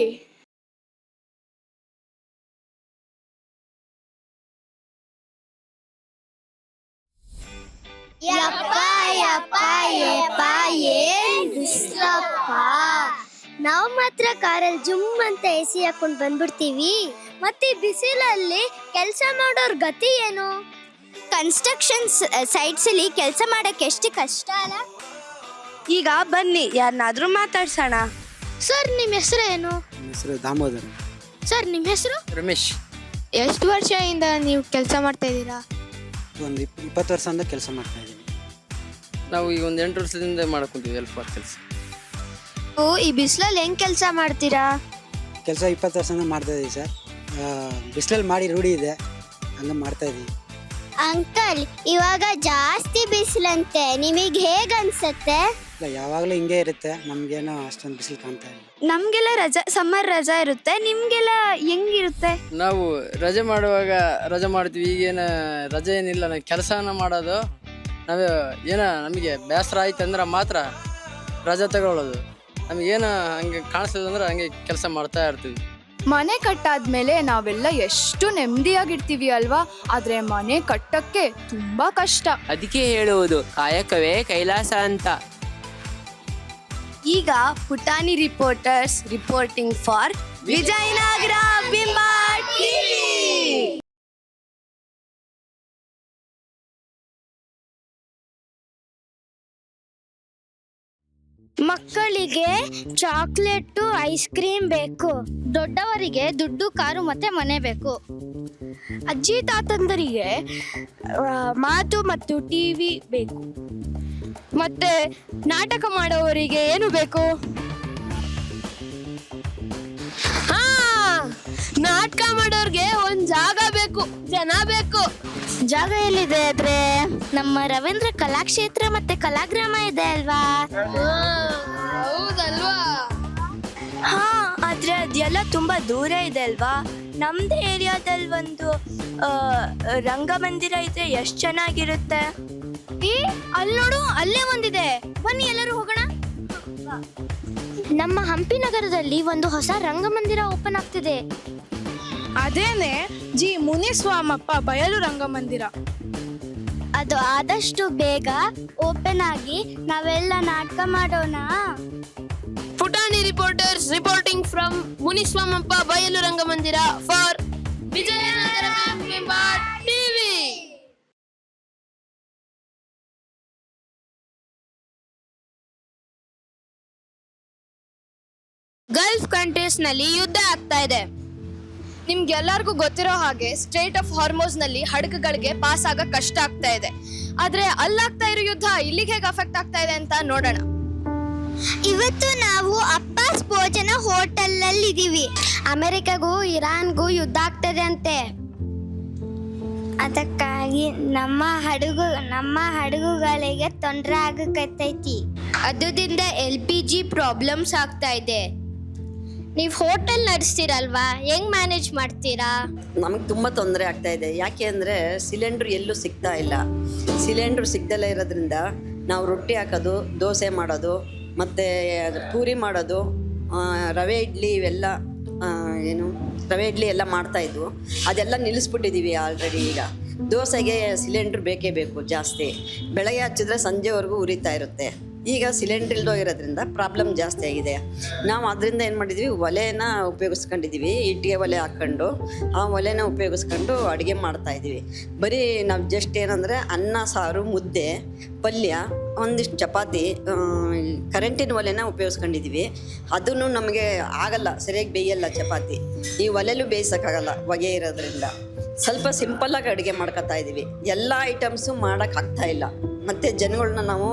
ನಾವು ಮಾತ್ರ ಕಾರಲ್ಲಿ ಜುಮ್ ಅಂತ ಎಸಿ ಹಾಕೊಂಡು ಬಂದ್ಬಿಡ್ತೀವಿ. ಮತ್ತೆ ಬಿಸಿಲಲ್ಲಿ ಕೆಲಸ ಮಾಡೋರ್ ಗತಿ ಏನು? ಕನ್ಸ್ಟ್ರಕ್ಷನ್ ಸೈಟ್ಸ್ ಅಲ್ಲಿ ಕೆಲಸ ಮಾಡಕ್ಕೆ ಎಷ್ಟು ಕಷ್ಟ ಅಲ್ಲ. ಈಗ ಬನ್ನಿ ಯಾರನ್ನಾದ್ರೂ ಮಾತಾಡ್ಸೋಣ. ಸರ್, ನಿಮ್ಮ ಹೆಸರು ಏನು? ಹೆಸರು ದಾಮೋದರ. ಸರ್, ನಿಮ್ಮ ಹೆಸರು? ರಮೇಶ್. ಎಷ್ಟು ವರ್ಷದಿಂದ ನೀವು ಕೆಲಸ ಮಾಡ್ತಾ ಇದ್ದೀರಾ? ಒಂದು 20 ವರ್ಷದಿಂದ ಕೆಲಸ ಮಾಡ್ತಾ ಇದ್ದೀನಿ. ನಾವು ಈಗ ಒಂದು 8 ವರ್ಷದಿಂದ ಮಾಡ್ಕೊಂತೀವಿ ಹೆಲ್ಪ್ ಕೆಲಸ. ಈ ಬಿಸಿಲಲ್ಲಿ ಹೆಂಗ್ ಕೆಲಸ ಮಾಡ್ತೀರಾ? ಕೆಲಸ 20 ವರ್ಷದಿಂದ ಮಾಡ್ತಾ ಇದ್ದೀವಿ ಸರ್. ಬಿಸಿಲಲ್ಲಿ ಮಾಡಿ ರೂಢಿ ಇದೆ, ಹಂಗೆ ಮಾಡ್ತಾ ಇದ್ದೀವಿ. ಅಂಕಲ್, ಇವಾಗ ಜಾಸ್ತಿ ಬಿಸಿಲಂತೆ, ನಿಮಗೆ ಹೇಗೆ ಅನ್ಸುತ್ತೆ? ಇಲ್ಲ, ಯಾವಾಗಲೂ ಹಿಂಗೆ ಇರುತ್ತೆ, ನಮಗೇನೋ ಅಷ್ಟೊಂದು ಬಿಸಿಲು ಕಾಣ್ತಾ ಇಲ್ಲ. ನಮಗೆಲ್ಲ ರಜಾ, ಸಮ್ಮರ್ ರಜಾ ಇರುತ್ತೆ, ನಿಮಗೆಲ್ಲ ಹೆಂಗಿರುತ್ತೆ? ನಾವು ರಜೆ ಮಾಡುವಾಗ ರಜೆ ಮಾಡ್ತೀವಿ. ಈಗೇನು ರಜೆ ಏನಿಲ್ಲ, ನಾವು ಕೆಲಸನ ಮಾಡೋದು. ನಾವು ನಮಗೆ ಬೇಸರ ಆಯ್ತು ಅಂದ್ರೆ ಮಾತ್ರ ರಜೆ ತಗೊಳ್ಳೋದು. ನಮಗೇನು ಹಂಗೆ ಕಾಣಿಸ್ತದೆ ಅಂದ್ರೆ ಹಂಗೆ ಕೆಲಸ ಮಾಡ್ತಾ ಇರ್ತೀವಿ. ಮನೆ ಕಟ್ಟಾದ್ಮೇಲೆ ನಾವೆಲ್ಲ ಎಷ್ಟು ನೆಮ್ಮದಿಯಾಗಿರ್ತೀವಿ ಅಲ್ವಾ, ಆದ್ರೆ ಮನೆ ಕಟ್ಟಕ್ಕೆ ತುಂಬಾ ಕಷ್ಟ. ಅದಕ್ಕೆ ಹೇಳುವುದು ಕಾಯಕವೇ ಕೈಲಾಸ ಅಂತ. ಈಗ ಪುಟಾಣಿ reporters reporting for Vijayanagara Bimba TV. ಮಕ್ಕಳಿಗೆ ಚಾಕ್ಲೇಟು, ಐಸ್ ಕ್ರೀಮ್ ಬೇಕು. ದೊಡ್ಡವರಿಗೆ ದುಡ್ಡು, ಕಾರು ಮತ್ತೆ ಮನೆ ಬೇಕು. ಅಜ್ಜಿ ತಾತಂದರಿಗೆ ಮಾತು ಮತ್ತು ಟಿವಿ ಬೇಕು. ಮತ್ತೆ ನಾಟಕ ಮಾಡೋವರಿಗೆ ಏನು ಬೇಕು? ನಾಟಕ ಮಾಡೋರ್ಗೆ ಒಂದ್ ಜಾಗ ಬೇಕು, ಜನ ಬೇಕು. ಜಾಗ ಎಲ್ಲಿದೆ ಆದ್ರೆ? ನಮ್ಮ ರವೀಂದ್ರ ಕಲಾಕ್ಷೇತ್ರ ಮತ್ತೆ ಕಲಾಗ್ರಾಮ ಇದೆ ಅಲ್ವಾ? ಹೌದಲ್ವಾ? ಹಾ, ಆದ್ರೆ ಅದೆಲ್ಲ ತುಂಬಾ ದೂರ ಇದೆ ಅಲ್ವಾ? ನಮ್ದು ಏರಿಯಾದಲ್ಲಿ ಒಂದು ರಂಗಮಂದಿರ ಇದ್ರೆ ಎಷ್ಟು ಚೆನ್ನಾಗಿರುತ್ತೆ. ಅಲ್ಲಿ ನೋಡು, ಅಲ್ಲೇ ಒಂದಿದೆ. ಬನ್ನಿ ಎಲ್ಲರೂ ಹೋಗೋಣ. ನಮ್ಮ ಹಂಪಿ ನಗರದಲ್ಲಿ ಒಂದು ಹೊಸ ರಂಗಮಂದಿರ ಓಪನ್ ಆಗ್ತಿದೆ. ಅದೇನೆ ಜಿ ಮುನಿಸ್ವಾಮಪ್ಪ ಬಯಲು ರಂಗಮಂದಿರ. ಅದು ಆದಷ್ಟು ಬೇಗ ಓಪನ್ ಆಗಿ ನಾವೆಲ್ಲ ನಾಟಕ ಮಾಡೋಣ. ಪುಟಾಣಿ ರಿಪೋರ್ಟರ್ಸ್ ರಿಪೋರ್ಟಿಂಗ್ ಫ್ರಮ್ ಮುನಿಸ್ವಾಮಪ್ಪ ಬಯಲು ರಂಗಮಂದಿರ for Vijayanagara TV. Gulf countries ನಲ್ಲಿ ಯುದ್ಧ ಆಗ್ತಾ ಇದೆ. ನಿಮ್ಗೆಲ್ಲರಿಗೂ ಗೊತ್ತಿರೋ ಹಾಗೆ ಸ್ಟ್ರೇಟ್ ಆಫ್ ಹಾರ್ಮೋಸ್ ನಲ್ಲಿ ಹಡಗುಗಳಿಗೆ ಪಾಸ್ ಆಗಕ್ ಕಷ್ಟ ಆಗ್ತಾ ಇದೆ. ಆದ್ರೆ ಅಲ್ಲಾಗ್ತಾ ಇರೋ ಯುದ್ಧ ಇಲ್ಲಿಗೆ ಹೇಗೆ ಅಫೆಕ್ಟ್ ಆಗ್ತಾ ಇದೆ ಅಂತ ನೋಡೋಣ. ಇವತ್ತು ನಾವು ಅಪ್ಪಾಸ್ ಭೋಜನ ಹೋಟೆಲ್ ಅಲ್ಲಿ ಇದೀವಿ. ಅಮೆರಿಕಗೂ ಇರಾನ್ಗೂ ಯುದ್ಧ ಆಗ್ತದೆ ಅಂತೆ. ಅದಕ್ಕಾಗಿ ನಮ್ಮ ಹಡಗುಗಳಿಗೆ ತೊಂದರೆ ಆಗಕತ್ತೈತಿ. ಅದರಿಂದ LPG ಪ್ರಾಬ್ಲಮ್ಸ್ ಆಗ್ತಾ ಇದೆ. ನೀವು ಹೋಟೆಲ್ ನಡೆಸ್ತೀರಲ್ವಾ, ಹೆಂಗ್ ಮ್ಯಾನೇಜ್ ಮಾಡ್ತೀರಾ? ನಮಗೆ ತುಂಬ ತೊಂದರೆ ಆಗ್ತಾ ಇದೆ. ಯಾಕೆ ಅಂದರೆ ಸಿಲಿಂಡ್ರ್ ಎಲ್ಲೂ ಸಿಗ್ತಾ ಇಲ್ಲ. ಸಿಲಿಂಡ್ರ್ ಸಿಗ್ದಲೇ ಇರೋದ್ರಿಂದ ನಾವು ರೊಟ್ಟಿ ಹಾಕೋದು, ದೋಸೆ ಮಾಡೋದು, ಮತ್ತು ಪೂರಿ ಮಾಡೋದು, ರವೆ ಇಡ್ಲಿ ಇವೆಲ್ಲ ರವೆ ಇಡ್ಲಿ ಎಲ್ಲ ಮಾಡ್ತಾಯಿದ್ವು. ಅದೆಲ್ಲ ನಿಲ್ಲಿಸ್ಬಿಟ್ಟಿದ್ದೀವಿ ಆಲ್ರೆಡಿ. ಈಗ ದೋಸೆಗೆ ಸಿಲಿಂಡ್ರ್ ಬೇಕೇ ಬೇಕು ಜಾಸ್ತಿ. ಬೆಳಗ್ಗೆ ಹಚ್ಚಿದ್ರೆ ಸಂಜೆವರೆಗೂ ಉರಿತಾ ಇರುತ್ತೆ. ಈಗ ಸಿಲಿಂಡ್ರ್ ಇರೋದ್ರಿಂದ ಪ್ರಾಬ್ಲಮ್ ಜಾಸ್ತಿ ಆಗಿದೆ. ನಾವು ಅದರಿಂದ ಏನು ಮಾಡಿದ್ವಿ, ಒಲೆನ ಉಪಯೋಗಿಸ್ಕೊಂಡಿದ್ದೀವಿ. ಇಟ್ಟಿಗೆ ಒಲೆ ಹಾಕ್ಕೊಂಡು ಆ ಒಲೆನ ಉಪಯೋಗಿಸ್ಕೊಂಡು ಅಡುಗೆ ಮಾಡ್ತಾಯಿದ್ದೀವಿ. ಬರೀ ನಾವು ಜಸ್ಟ್ ಏನಂದರೆ ಅನ್ನ, ಸಾರು, ಮುದ್ದೆ, ಪಲ್ಯ, ಒಂದಿಷ್ಟು ಚಪಾತಿ ಕರೆಂಟಿನ ಒಲೆನ ಉಪಯೋಗಿಸ್ಕೊಂಡಿದ್ದೀವಿ. ಅದೂ ನಮಗೆ ಆಗಲ್ಲ, ಸರಿಯಾಗಿ ಬೇಯಲ್ಲ ಚಪಾತಿ. ಈ ಒಲೆಲೂ ಬೇಯಿಸೋಕ್ಕಾಗಲ್ಲ ಹೊಗೆ ಇರೋದ್ರಿಂದ. ಸ್ವಲ್ಪ ಸಿಂಪಲ್ಲಾಗಿ ಅಡುಗೆ ಮಾಡ್ಕೊತಾ ಇದ್ದೀವಿ. ಎಲ್ಲ ಐಟಮ್ಸು ಮಾಡೋಕ್ಕಾಗ್ತಾ ಇಲ್ಲ. ಮತ್ತು ಜನಗಳನ್ನ ನಾವು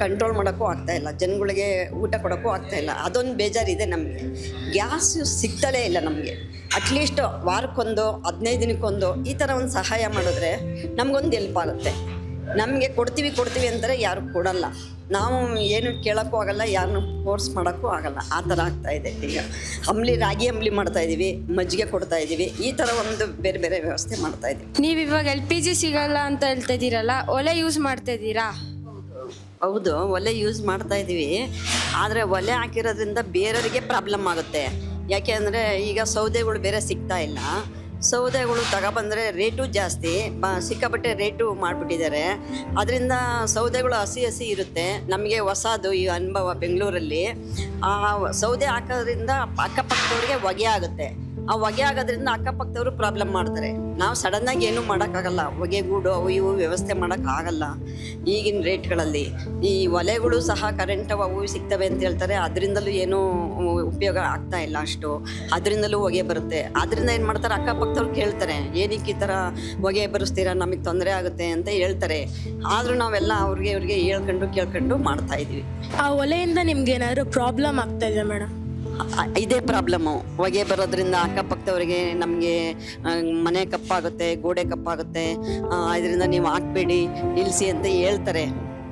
ಕಂಟ್ರೋಲ್ ಮಾಡೋಕ್ಕೂ ಆಗ್ತಾಯಿಲ್ಲ, ಜನಗಳಿಗೆ ಊಟ ಕೊಡೋಕ್ಕೂ ಆಗ್ತಾಯಿಲ್ಲ. ಅದೊಂದು ಬೇಜಾರಿದೆ ನಮಗೆ. ಗ್ಯಾಸು ಸಿಗ್ತಲೇ ಇಲ್ಲ ನಮಗೆ. ಅಟ್ಲೀಸ್ಟ್ ವಾರಕ್ಕೊಂದು 15 ದಿನಕ್ಕೊಂದು ಈ ಥರ ಒಂದು ಸಹಾಯ ಮಾಡಿದ್ರೆ ನಮಗೊಂದು ಹೆಲ್ಪ್ ಆಗುತ್ತೆ. ನಮಗೆ ಕೊಡ್ತೀವಿ ಅಂತಾರೆ, ಯಾರು ಕೊಡಲ್ಲ. ನಾವು ಏನು ಕೇಳೋಕ್ಕೂ ಆಗಲ್ಲ, ಯಾರನ್ನೂ ಫೋರ್ಸ್ ಮಾಡೋಕ್ಕೂ ಆಗಲ್ಲ. ಆ ಥರ ಆಗ್ತಾಯಿದೆ. ಈಗ ರಾಗಿ ಅಂಬ್ಲಿ ಮಾಡ್ತಾಯಿದ್ದೀವಿ, ಮಜ್ಜಿಗೆ ಕೊಡ್ತಾಯಿದ್ದೀವಿ. ಈ ಥರ ಒಂದು ಬೇರೆ ಬೇರೆ ವ್ಯವಸ್ಥೆ ಮಾಡ್ತಾಯಿದ್ದೀವಿ. ನೀವು ಇವಾಗ LPG ಸಿಗಲ್ಲ ಅಂತ ಹೇಳ್ತಾ ಇದ್ದೀರಲ್ಲ, ಒಲೆ ಯೂಸ್ ಮಾಡ್ತಾ ಇದ್ದೀರಾ? ಹೌದು, ಒಲೆ ಯೂಸ್ ಮಾಡ್ತಾಯಿದ್ದೀವಿ. ಆದರೆ ಒಲೆ ಹಾಕಿರೋದ್ರಿಂದ ಬೇರೆಯವರಿಗೆ ಪ್ರಾಬ್ಲಮ್ ಆಗುತ್ತೆ. ಯಾಕೆ ಅಂದರೆ ಈಗ ಸೌದೆಗಳು ಬೇರೆ ಸಿಗ್ತಾ ಇಲ್ಲ. ಸೌದೆಗಳು ತಗೊಬಂದರೆ ರೇಟು ಜಾಸ್ತಿ, ಸಿಕ್ಕಾಪಟ್ಟೆ ರೇಟು ಮಾಡಿಬಿಟ್ಟಿದ್ದಾರೆ. ಅದರಿಂದ ಸೌದೆಗಳು ಹಸಿ ಇರುತ್ತೆ. ನಮಗೆ ಹೊಸದು ಈ ಅನುಭವ ಬೆಂಗಳೂರಲ್ಲಿ. ಆ ಸೌದೆ ಹಾಕೋದ್ರಿಂದ ಅಕ್ಕಪಕ್ಕದವ್ರಿಗೆ ಹೊಗೆ ಆಗುತ್ತೆ. ಆ ಹೊಗೆ ಆಗೋದ್ರಿಂದ ಅಕ್ಕಪಕ್ಕದವರು ಪ್ರಾಬ್ಲಮ್ ಮಾಡ್ತಾರೆ. ನಾವು ಸಡನ್ನಾಗಿ ಏನೂ ಮಾಡೋಕ್ಕಾಗಲ್ಲ. ಹೊಗೆಗೂಡು ಅವು ಇವು ವ್ಯವಸ್ಥೆ ಮಾಡೋಕ್ಕಾಗಲ್ಲ ಈಗಿನ ರೇಟ್ಗಳಲ್ಲಿ. ಈ ಒಲೆಗಳು ಸಹ ಕರೆಂಟ್ ಅವು ಸಿಗ್ತವೆ ಅಂತ ಹೇಳ್ತಾರೆ. ಅದರಿಂದಲೂ ಏನೂ ಉಪಯೋಗ ಆಗ್ತಾ ಇಲ್ಲ ಅಷ್ಟು. ಅದರಿಂದಲೂ ಹೊಗೆ ಬರುತ್ತೆ. ಅದರಿಂದ ಏನು ಮಾಡ್ತಾರೆ, ಅಕ್ಕಪಕ್ಕದವ್ರು ಕೇಳ್ತಾರೆ, ಏನಕ್ಕೆ ಈ ಥರ ಹೊಗೆ ಬರೆಸ್ತೀರಾ, ನಮಗೆ ತೊಂದರೆ ಆಗುತ್ತೆ ಅಂತ ಹೇಳ್ತಾರೆ. ಆದರೂ ನಾವೆಲ್ಲ ಅವ್ರಿಗೆ ಕೇಳ್ಕೊಂಡು ಮಾಡ್ತಾಯಿದ್ವಿ. ಆ ಒಲೆಯಿಂದ ನಿಮ್ಗೆ ಏನಾದರೂ ಪ್ರಾಬ್ಲಮ್ ಆಗ್ತಾ ಇದೆ ಮೇಡಮ್? ಇದೇ ಪ್ರಾಬ್ಲಮ್ಮು. ಹೊಗೆ ಬರೋದ್ರಿಂದ ಅಕ್ಕಪಕ್ಕದವ್ರಿಗೆ ನಮಗೆ ಮನೆ ಕಪ್ಪಾಗುತ್ತೆ, ಗೋಡೆ ಕಪ್ಪಾಗುತ್ತೆ. ಇದರಿಂದ ನೀವು ಹಾಕ್ಬೇಡಿ, ನಿಲ್ಲಿಸಿ ಅಂತ ಹೇಳ್ತಾರೆ.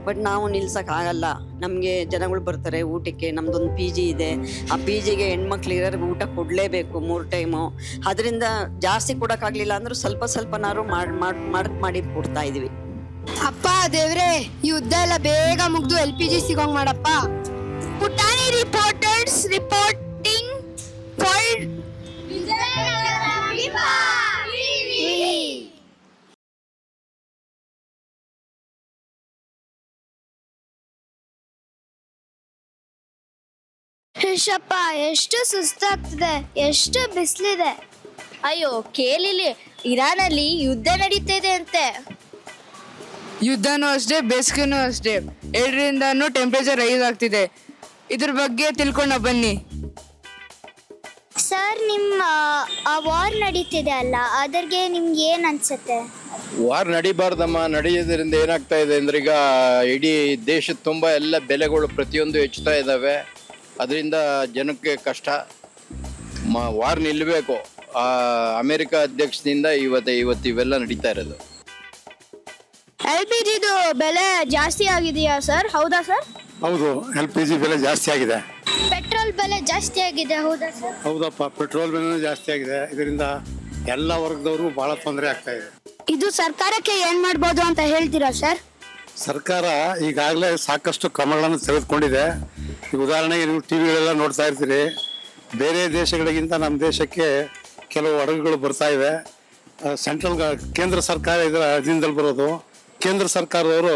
ಬಟ್ ನಾವು ನಿಲ್ಸೋಕ್ಕಾಗಲ್ಲ. ನಮಗೆ ಜನಗಳು ಬರ್ತಾರೆ ಊಟಕ್ಕೆ. ನಮ್ಮದೊಂದು PG ಇದೆ. ಆ PGಗೆ ಹೆಣ್ಮಕ್ಳಿರೋರ್ಗೆ ಊಟ ಕೊಡಲೇಬೇಕು 3 ಟೈಮು. ಅದರಿಂದ ಜಾಸ್ತಿ ಕೊಡೋಕ್ಕಾಗಲಿಲ್ಲ ಅಂದರೂ ಸ್ವಲ್ಪನಾದ್ರು ಮಾಡಿ ಕೊಡ್ತಾಯಿದ್ವಿ. ಅಪ್ಪ ದೇವ್ರೆ, ಯುದ್ಧ ಎಲ್ಲ ಬೇಗ ಮುಗ್ದು LPG ಸಿಗೋಂಗ್ ಮಾಡಪ್ಪ. ಪುಟಾಣಿ ರಿಪೋರ್ಟರ್ಸ್ ರಿಪೋರ್ಟಿಂಗ್ ಫಾರ್ ಯಶಪ್ಪ, ಎಷ್ಟು ಸುಸ್ತಾಗ್ತದೆ, ಎಷ್ಟು ಬಿಸಿಲಿದೆ. ಅಯ್ಯೋ ಕೇಳಿಲಿ, ಇರಾನಲ್ಲಿ ಯುದ್ಧ ನಡೀತಿದೆ ಅಂತೆ. ಯುದ್ಧನೂ ಅಷ್ಟೇ, ಬೇಸಿಗೆನೂ ಅಷ್ಟೇ. 2ರಿಂದನೂ ಟೆಂಪ್ರೇಚರ್ ರೈಸ್ ಆಗ್ತಿದೆ. ಇದ್ರ ಬಗ್ಗೆ ತಿಳ್ಕೊಂಡ ಬನ್ನಿ. ಸರ್, ನಿಮ್ಮ ವಾರ್ ನಡೀತಿದೆ ಅಲ್ಲ, ಅದ್ರಿಗೆ ನಿಮ್ಗೆ ಏನು ಅನ್ಸುತ್ತೆ? ವಾರ್ ನಡಿಬಾರ್ದಮ್ಮ. ನಡೆಯೋದ್ರಿಂದ ಏನಾಗ್ತಾ ಇದೆ ಅಂದರೆ, ಈಗ ಇಡೀ ದೇಶದ ತುಂಬ ಎಲ್ಲ ಬೆಲೆಗಳು ಪ್ರತಿಯೊಂದು ಹೆಚ್ಚುತ್ತಾ ಇದ್ದಾವೆ. ಅದರಿಂದ ಜನಕ್ಕೆ ಕಷ್ಟ. ವಾರ್ ನಿಲ್ಲಬೇಕು. ಅಮೆರಿಕ ಅಧ್ಯಕ್ಷದಿಂದ ಇವತ್ತು ಇವೆಲ್ಲ ನಡೀತಾ ಇರೋದು. LPGದು ಬೆಲೆ ಜಾಸ್ತಿ ಆಗಿದೆಯಾ ಸರ್? ಹೌದಾ ಸರ್? ಹೌದು, LPG ಬೆಲೆ ಜಾಸ್ತಿ ಆಗಿದೆ. ಪೆಟ್ರೋಲ್ ಬೆಲೆ ಜಾಸ್ತಿ ಆಗಿದೆ, ಹೌದಾ ಸರ್? ಹೌದಪ್ಪ, ಪೆಟ್ರೋಲ್ ಬೆಲೆ ಜಾಸ್ತಿ ಆಗಿದೆ. ಇದರಿಂದ ಎಲ್ಲ ವರ್ಗದವ್ರಿಗೂ ಬಹಳ ತೊಂದರೆ ಆಗ್ತಾ ಇದೆ. ಇದು ಸರ್ಕಾರಕ್ಕೆ ಏನ್ ಮಾಡ್ಬೋದು ಅಂತ ಹೇಳ್ತೀರಾ ಸರ್? ಸರ್ಕಾರ ಈಗಾಗಲೇ ಸಾಕಷ್ಟು ಕ್ರಮಗಳನ್ನು ತೆಗೆದುಕೊಂಡಿದೆ. ಈಗ ಉದಾಹರಣೆಗೆ ನೀವು ಟಿ ವಿಗಳೆಲ್ಲ ನೋಡ್ತಾ ಇರ್ತೀರಿ, ಬೇರೆ ದೇಶಗಳಿಗಿಂತ ನಮ್ಮ ದೇಶಕ್ಕೆ ಕೆಲವು ಹಡಗುಗಳು ಬರ್ತಾ ಇವೆ. ಸೆಂಟ್ರಲ್ ಕೇಂದ್ರ ಸರ್ಕಾರ ಇದರ ಅಧೀನದಲ್ಲಿ ಬರೋದು. ಕೇಂದ್ರ ಸರ್ಕಾರದವರು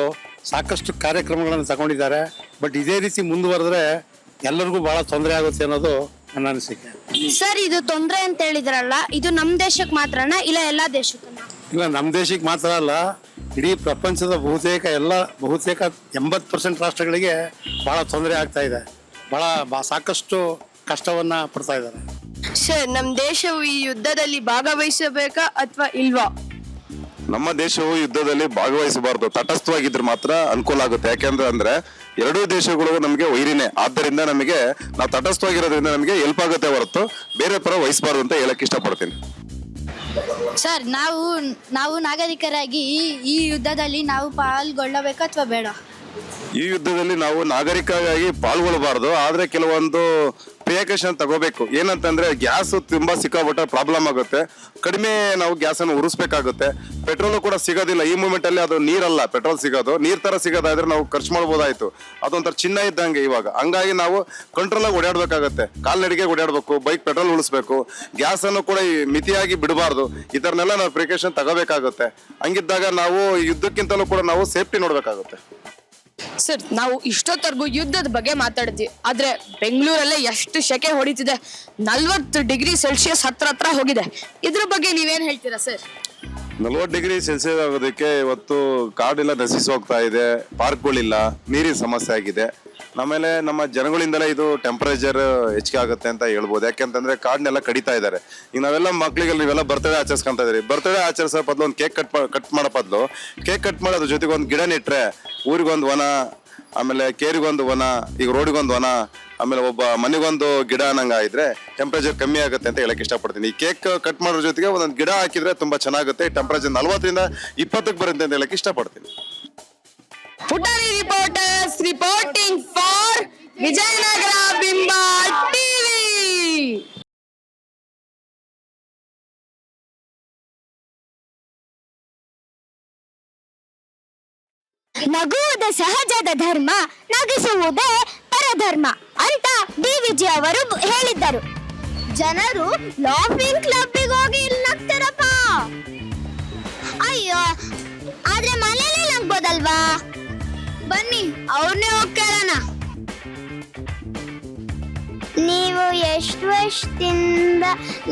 ಸಾಕಷ್ಟು ಕಾರ್ಯಕ್ರಮಗಳನ್ನು ತಗೊಂಡಿದ್ದಾರೆ. ಬಟ್ ಇದೇ ರೀತಿ ಮುಂದುವರೆದ್ರೆ ಎಲ್ಲರಿಗೂ ಬಹಳ ತೊಂದರೆ ಆಗುತ್ತೆ ಅನ್ನೋದು ನನ್ನ ಅನಿಸಿಕೆ. ಸರ್, ಇದು ತೊಂದರೆ ಅಂತ ಹೇಳಿದ್ರಲ್ಲ, ಇದು ನಮ್ಮ ದೇಶಕ್ಕೆ ಮಾತ್ರನಾ ಇಲ್ಲ ಎಲ್ಲ ದೇಶಕ್ಕೂ? ಇಲ್ಲ, ನಮ್ಮ ದೇಶಕ್ಕೆ ಮಾತ್ರ ಅಲ್ಲ, ಇಡೀ ಪ್ರಪಂಚದ ಬಹುತೇಕ 80% ರಾಷ್ಟ್ರಗಳಿಗೆ ಬಹಳ ತೊಂದರೆ ಆಗ್ತಾ ಇದೆ. ಬಹಳ ಸಾಕಷ್ಟು ಕಷ್ಟವನ್ನ ಪಡ್ತಾ ಇದ್ದಾರೆ. ಸರ್, ನಮ್ಮ ದೇಶವು ಈ ಯುದ್ಧದಲ್ಲಿ ಭಾಗವಹಿಸಬೇಕಾ ಅಥವಾ ಇಲ್ವಾ? ನಮ್ಮ ದೇಶವು ಯುದ್ಧದಲ್ಲಿ ಭಾಗವಹಿಸಬಾರದು, ತಟಸ್ಥವಾಗಿದ್ರೆ ಮಾತ್ರ ಅನುಕೂಲ ಆಗುತ್ತೆ. ಯಾಕೆಂದ್ರೆ ಎರಡೂ ದೇಶಗಳು ನಮಗೆ ವೈರಿನೇ. ಆದ್ದರಿಂದ ನಮಗೆ ನಾವು ತಟಸ್ಥವಾಗಿರೋದ್ರಿಂದ ನಮಗೆ ಹೆಲ್ಪ್ ಆಗುತ್ತೆ ಹೊರತು ಬೇರೆ ಪರ ವಹಿಸಬಾರ್ದು ಅಂತ ಹೇಳಕ್ ಇಷ್ಟಪಡ್ತೀನಿ. ಸರ್, ನಾವು ನಾಗರಿಕರಾಗಿ ಈ ಯುದ್ಧದಲ್ಲಿ ನಾವು ಪಾಲ್ಗೊಳ್ಳಬೇಕು ಅಥವಾ ಬೇಡ? ಈ ಯುದ್ಧದಲ್ಲಿ ನಾವು ನಾಗರಿಕರಾಗಿ ಪಾಲ್ಗೊಳ್ಳಬಾರ್ದು, ಆದ್ರೆ ಕೆಲವೊಂದು ಪ್ರಿಕಾಷನ್ ತಗೋಬೇಕು. ಏನಂತಂದ್ರೆ ಗ್ಯಾಸ್ ತುಂಬಾ ಸಿಕ್ಕಾಬಿಟ್ಟ ಪ್ರಾಬ್ಲಮ್ ಆಗುತ್ತೆ. ಕಡಿಮೆ ನಾವು ಗ್ಯಾಸ್ ಅನ್ನು ಉರಿಸ್ಬೇಕಾಗುತ್ತೆ. ಪೆಟ್ರೋಲ್ ಕೂಡ ಸಿಗೋದಿಲ್ಲ ಈ ಮೂಮೆಂಟ್ ಅಲ್ಲಿ. ಅದು ನೀರಲ್ಲ ಪೆಟ್ರೋಲ್ ಸಿಗೋದು, ನೀರ್ ತರ ಸಿಗೋದಾದ್ರೆ ನಾವು ಖರ್ಚು ಮಾಡ್ಬೋದಾಯ್ತು. ಅದೊಂಥರ ಚಿನ್ನ ಇದ್ದಂಗೆ ಇವಾಗ. ಹಂಗಾಗಿ ನಾವು ಕಂಟ್ರೋಲ್ ಆಗಿ ಓಡಾಡ್ಬೇಕಾಗತ್ತೆ. ಕಾಲ್ನಡಿಗೆ ಓಡಾಡ್ಬೇಕು, ಬೈಕ್ ಪೆಟ್ರೋಲ್ ಉಳಿಸ್ಬೇಕು, ಗ್ಯಾಸ್ ಅನ್ನು ಕೂಡ ಮಿತಿಯಾಗಿ ಬಿಡಬಾರ್ದು. ಈ ತರನೆಲ್ಲ ನಾವು ಪ್ರಿಕಾಷನ್ ತಗೋಬೇಕಾಗುತ್ತೆ. ಹಂಗಿದ್ದಾಗ ನಾವು ಯುದ್ಧಕ್ಕಿಂತಲೂ ಕೂಡ ನಾವು ಸೇಫ್ಟಿ ನೋಡ್ಬೇಕಾಗುತ್ತೆ. ಸರ್, ನಾವು ಇಷ್ಟೊತ್ತರೆಗೂ ಯುದ್ಧದ ಬಗ್ಗೆ ಮಾತಾಡ್ತೀವಿ, ಆದ್ರೆ ಬೆಂಗಳೂರಲ್ಲೇ ಎಷ್ಟು ಸೆಕೆ ಹೊಡಿತಿದೆ. 40 ಡಿಗ್ರಿ ಸೆಲ್ಸಿಯಸ್ ಹತ್ರ ಹೋಗಿದೆ. ಇದ್ರ ಬಗ್ಗೆ ನೀವೇನ್ ಹೇಳ್ತೀರಾ ಸರ್? 40 ಡಿಗ್ರಿ ಸೆಲ್ಸಿಯಸ್ ಆಗೋದಕ್ಕೆ ಇವತ್ತು ಕಾಡೆಲ್ಲ ನಶಿಸಿ ಹೋಗ್ತಾ ಇದೆ, ಪಾರ್ಕ್ಗಳಿಲ್ಲ, ನೀರಿನ ಸಮಸ್ಯೆ ಆಗಿದೆ. ಆಮೇಲೆ ನಮ್ಮ ಜನಗಳಿಂದಲೇ ಇದು ಟೆಂಪರೇಚರ್ ಹೆಚ್ಚಿಗೆ ಆಗುತ್ತೆ ಅಂತ ಹೇಳ್ಬೋದು. ಯಾಕೆಂತಂದ್ರೆ ಕಾಡನ್ನೆಲ್ಲ ಕಡಿತಾ ಇದ್ದಾರೆ. ಈಗ ನಾವೆಲ್ಲ ಮಕ್ಳಿಗೆ ನೀವೆಲ್ಲ ಬರ್ತಡೇ ಆಚರಿಸ್ಕೊಂತ ಇದ್ರಿ. ಬರ್ತಡೇ ಆಚರಿಸೋ ಬದಲು ಒಂದು ಕೇಕ್ ಕಟ್ ಮಾಡೋ ಬದಲು ಕೇಕ್ ಕಟ್ ಮಾಡೋದ್ರ ಜೊತೆಗೆ ಒಂದು ಗಿಡ ನೆಟ್ರೆ ಊರಿಗೊಂದು ವನ, ಆಮೇಲೆ ಕೇರಿಗೊಂದು ವನ, ಈಗ ರೋಡಿಗೊಂದು ವನ, ಆಮೇಲೆ ಒಬ್ಬ ಮನೆಗೊಂದು ಗಿಡ ಅನ್ನಂಗ ಇದ್ರೆ ಟೆಂಪರೇಚರ್ ಕಮ್ಮಿ ಆಗುತ್ತೆ ಅಂತ ಹೇಳಕ್ ಇಷ್ಟಪಡ್ತೀನಿ. ಈ ಕೇಕ್ ಕಟ್ ಮಾಡೋ ಜೊತೆಗೆ ಒಂದೊಂದು ಗಿಡ ಹಾಕಿದ್ರೆ ತುಂಬಾ ಚೆನ್ನಾಗುತ್ತೆ. ಟೆಂಪರೇಚರ್ 40ರಿಂದ 20ಕ್ಕೆ ಬರುತ್ತೆ ಅಂತ ಹೇಳಕ್ ಇಷ್ಟಪಡ್ತೀನಿ. ಪುಟಾಣಿ reporters reporting for Vijayanagara Bimba TV. ನಗುವುದು ಸಹಜದ ಧರ್ಮ, ನಗಿಸುವುದೇ ಪರಧರ್ಮ ಅಂತ DVG ಅವರು ಹೇಳಿದ್ದರು. ಜನರು ಲಾಫಿಂಗ್ ಕ್ಲಬ್ಬಿಗೆ ಹೋಗಿ ಇಲ್ಲಿ ನಗ್ತಾರಪ್ಪ. ಅಯ್ಯೋ, ಆದ್ರೆ ಮನೇಲಿ ನಗ್ಬೋದಲ್ವಾ? ಬನ್ನಿ ಅವ್ರನ್ನೇ ಹೋಗಿ ಕೇಳೋಣ. ನೀವು ಎಷ್ಟು ವರ್ಷದಿಂದ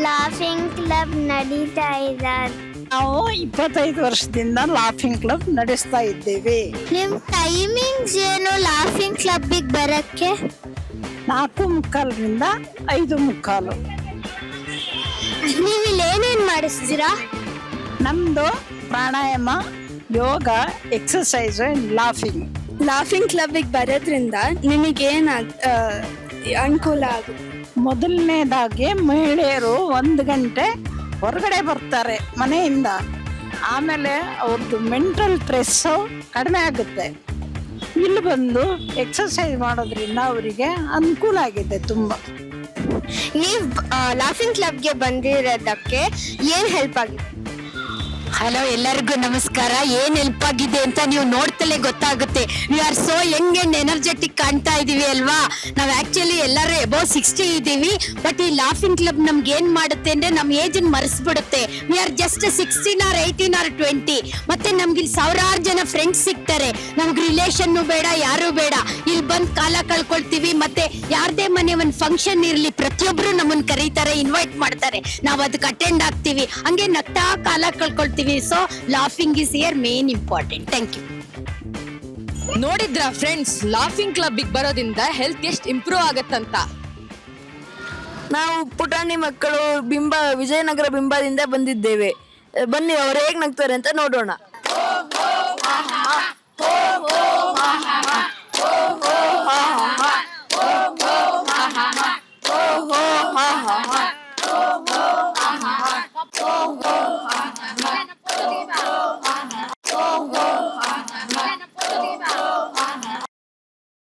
ಲಾಫಿಂಗ್ ಕ್ಲಬ್ ನಡೀತಾ ಇದ್ದಾರೆ? ನಾವು 25 ವರ್ಷದಿಂದ ಲಾಫಿಂಗ್ ಕ್ಲಬ್ ನಡೆಸ್ತಾ ಇದ್ದೇವೆ. ನಿಮ್ ಟೈಮಿಂಗ್ಸ್ ಏನು ಲಾಫಿಂಗ್ ಕ್ಲಬ್ಬಿಗೆ ಬರಕ್ಕೆ? 4:45ರಿಂದ 5:45. ನೀವು ಇಲ್ಲಿ ಏನೇನ್ ಮಾಡಿಸ್ತೀರಾ? ನಮ್ದು ಪ್ರಾಣಾಯಾಮ, ಯೋಗ, ಎಕ್ಸರ್ಸೈಸ್, ಲಾಫಿಂಗ್ ಕ್ಲಬ್ಬಿಗೆ ಬರೋದ್ರಿಂದ ನಿಮಗೇನು ಅನುಕೂಲ ಆಗುತ್ತೆ? ಮೊದಲನೇದಾಗಿ ಮಹಿಳೆಯರು 1 ಗಂಟೆ ಹೊರಗಡೆ ಬರ್ತಾರೆ ಮನೆಯಿಂದ. ಆಮೇಲೆ ಅವ್ರದ್ದು ಮೆಂಟಲ್ ಸ್ಟ್ರೆಸ್ಸು ಕಡಿಮೆ ಆಗುತ್ತೆ. ಇಲ್ಲಿ ಬಂದು ಎಕ್ಸರ್ಸೈಸ್ ಮಾಡೋದ್ರಿಂದ ಅವರಿಗೆ ಅನುಕೂಲ ಆಗಿದೆ ತುಂಬ. ನೀವು ಲಾಫಿಂಗ್ ಕ್ಲಬ್ಗೆ ಬಂದಿರೋದಕ್ಕೆ ಏನು ಹೆಲ್ಪ್ ಆಗಿದೆ? ಹಲೋ, ಎಲ್ಲರಿಗೂ ನಮಸ್ಕಾರ. ಏನ್ ಹೆಲ್ಪ್ ಆಗಿದೆ ಅಂತ ನೀವು ನೋಡ್ತಲೇ ಗೊತ್ತಾಗುತ್ತೆ. We are so Young and energetic ಕಾಣ್ತಾ ಇದೀವಿ ಅಲ್ವಾ? ನಾವ್ ಆಕ್ಚುಲಿ ಎಲ್ಲರೂ ಅಬೌವ್ 60 ಇದೀವಿ. ಬಟ್ ಈ ಲಾಫಿಂಗ್ ಕ್ಲಬ್ ನಮ್ಗೆ ಏನ್ ಮಾಡುತ್ತೆ ಅಂದ್ರೆ ನಮ್ ಏಜ್ ಮರೆಸ್ಬಿಡುತ್ತೆ. We are just 16 or 18 or 20. ಮತ್ತೆ ನಮ್ಗೆ ಇಲ್ಲಿ ಸಾವಿರಾರು ಜನ ಫ್ರೆಂಡ್ಸ್ ಸಿಗ್ತಾರೆ. ನಮ್ಗೆ ರಿಲೇಷನ್ ಬೇಡ, ಯಾರು ಬೇಡ. ಇಲ್ಲಿ ಬಂದ್ ಕಾಲ ಕಳ್ಕೊಳ್ತೀವಿ. ಮತ್ತೆ ಯಾರ್ದೇ ಮನೆ ಒಂದ್ ಫಂಕ್ಷನ್ ಇರ್ಲಿ, ಪ್ರತಿಯೊಬ್ರು ನಮ್ಮನ್ನ ಕರೀತಾರೆ, ಇನ್ವೈಟ್ ಮಾಡ್ತಾರೆ. ನಾವ್ ಅದಕ್ಕೆ ಅಟೆಂಡ್ ಆಗ್ತೀವಿ. ಹಂಗೆ ನಗ್ತಾ ಕಾಲ ಕಳ್ಕೊಳ್ತೀವಿ. So laughing is here main important. Thank you. ನೋಡಿದ್ರ ಫ್ರೆಂಡ್ಸ್, ಲಾಫಿಂಗ್ ಕ್ಲಬ್ಬಿಗೆ ಬರೋದ್ರಿಂದ ಹೆಲ್ತ್ ಎಷ್ಟು ಇಂಪ್ರೂವ್ ಆಗತ್ತಂತ. ನಾವು ಪುಟಾಣಿ ಮಕ್ಕಳು ವಿಜಯನಗರ ಬಿಂಬದಿಂದ ಬಂದಿದ್ದೇವೆ. ಬನ್ನಿ ಅವ್ರು ಹೇಗ್ ನಗ್ತಾರೆ ಅಂತ ನೋಡೋಣ.